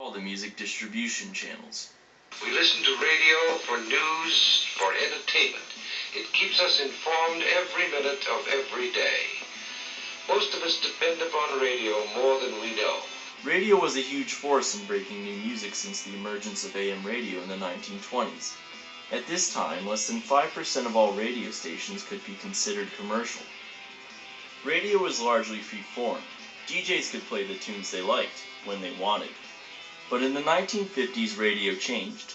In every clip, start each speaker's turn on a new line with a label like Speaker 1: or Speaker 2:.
Speaker 1: all the music distribution channels.
Speaker 2: We listen to radio for news, for entertainment. It keeps us informed every minute of every day. Most of us depend upon radio more than we know.
Speaker 1: Radio was a huge force in breaking new music since the emergence of AM radio in the 1920s. At this time, less than 5% of all radio stations could be considered commercial. Radio was largely free-form. DJs could play the tunes they liked, when they wanted. But in the 1950s, radio changed.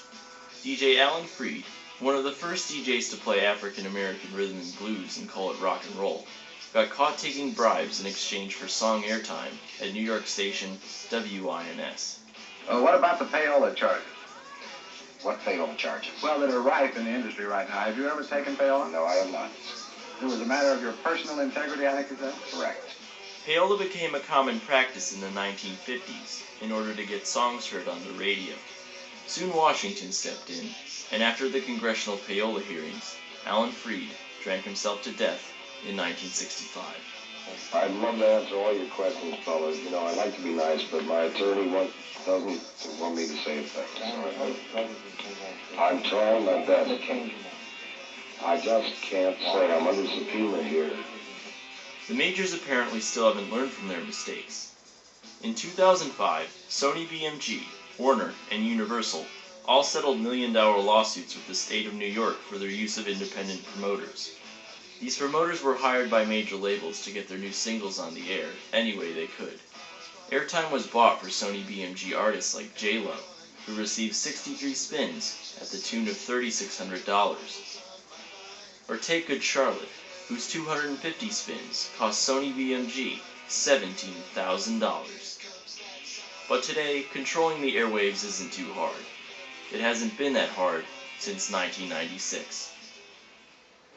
Speaker 1: DJ Alan Freed, one of the first DJs to play African-American rhythm and blues and call it rock and roll, got caught taking bribes in exchange for song airtime at New York station WINS.
Speaker 3: What about the payola charges?
Speaker 4: What payola charges?
Speaker 3: Well, that are rife in the industry right now. Have you ever taken payola?
Speaker 4: No, I have not.
Speaker 3: It was a matter of your personal integrity, I think you said?
Speaker 4: Correct.
Speaker 1: Payola became a common practice in the 1950s in order to get songs heard on the radio. Soon Washington stepped in, and after the congressional payola hearings, Alan Freed drank himself to death in 1965.
Speaker 4: I'd love to answer all your questions, fellas. You know, I like to be nice, but my attorney doesn't want me to say things. I'm trying my best. I just can't say. I'm under subpoena here.
Speaker 1: The majors apparently still haven't learned from their mistakes. In 2005, Sony BMG, Warner, and Universal all settled million-dollar lawsuits with the state of New York for their use of independent promoters. These promoters were hired by major labels to get their new singles on the air any way they could. Airtime was bought for Sony BMG artists like J-Lo, who received 63 spins at the tune of $3,600. Or take Good Charlotte, whose 250 spins cost Sony BMG $17,000. But today, controlling the airwaves isn't too hard. It hasn't been that hard since 1996.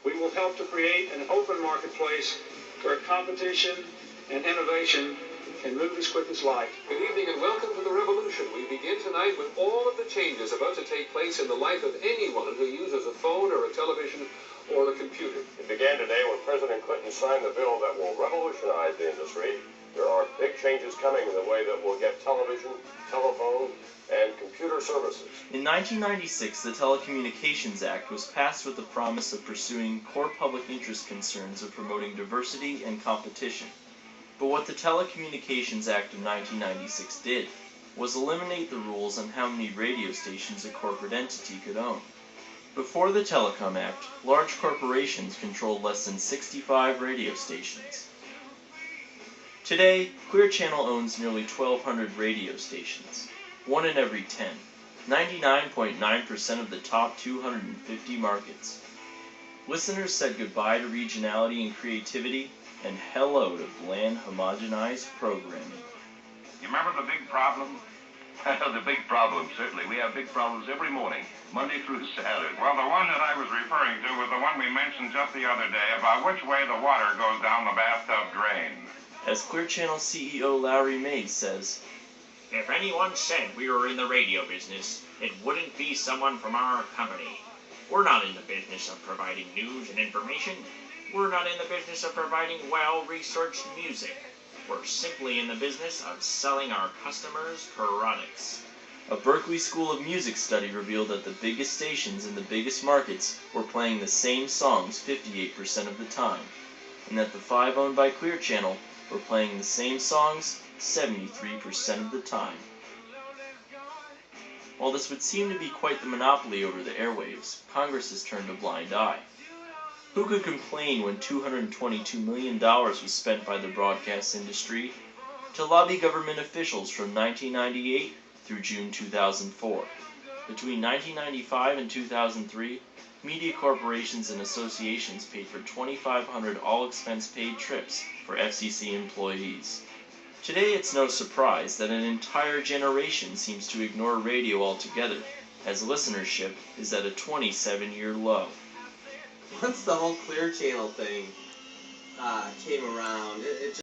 Speaker 5: We will help to create an open marketplace where competition and innovation can move as quick as light.
Speaker 6: Good evening and welcome to the revolution. We begin tonight with all of the changes about to take place in the life of anyone who uses a phone or a television or a computer.
Speaker 7: It began today when President Clinton signed the bill that will revolutionize the industry. There are big changes coming in the way that we'll get television, telephone, and computer services.
Speaker 1: In 1996, the Telecommunications Act was passed with the promise of pursuing core public interest concerns of promoting diversity and competition. But what the Telecommunications Act of 1996 did was eliminate the rules on how many radio stations a corporate entity could own. Before the Telecom Act, large corporations controlled less than 65 radio stations. Today, Clear Channel owns nearly 1,200 radio stations, 1 in every 10, 99.9% of the top 250 markets. Listeners said goodbye to regionality and creativity, and hello to bland, homogenized programming.
Speaker 8: You remember the big problem? The big problem, certainly. We have big problems every morning, Monday through Saturday.
Speaker 9: Well, the one that I was referring to was the one we mentioned just the other day about which way the water goes down the bathtub drain.
Speaker 1: As Clear Channel CEO Larry Mays says,
Speaker 10: "If anyone said we were in the radio business, it wouldn't be someone from our company. We're not in the business of providing news and information. We're not in the business of providing well-researched music. We're simply in the business of selling our customers products."
Speaker 1: A Berklee School of Music study revealed that the biggest stations in the biggest markets were playing the same songs 58% of the time, and that the 5 owned by Clear Channel were playing the same songs 73% of the time. While this would seem to be quite the monopoly over the airwaves, Congress has turned a blind eye. Who could complain when $222 million was spent by the broadcast industry to lobby government officials from 1998 through June 2004? Between 1995 and 2003, media corporations and associations paid for 2,500 all-expense-paid trips for FCC employees. Today, it's no surprise that an entire generation seems to ignore radio altogether, as listenership is at a 27-year low.
Speaker 11: Once the whole Clear Channel thing came around, it just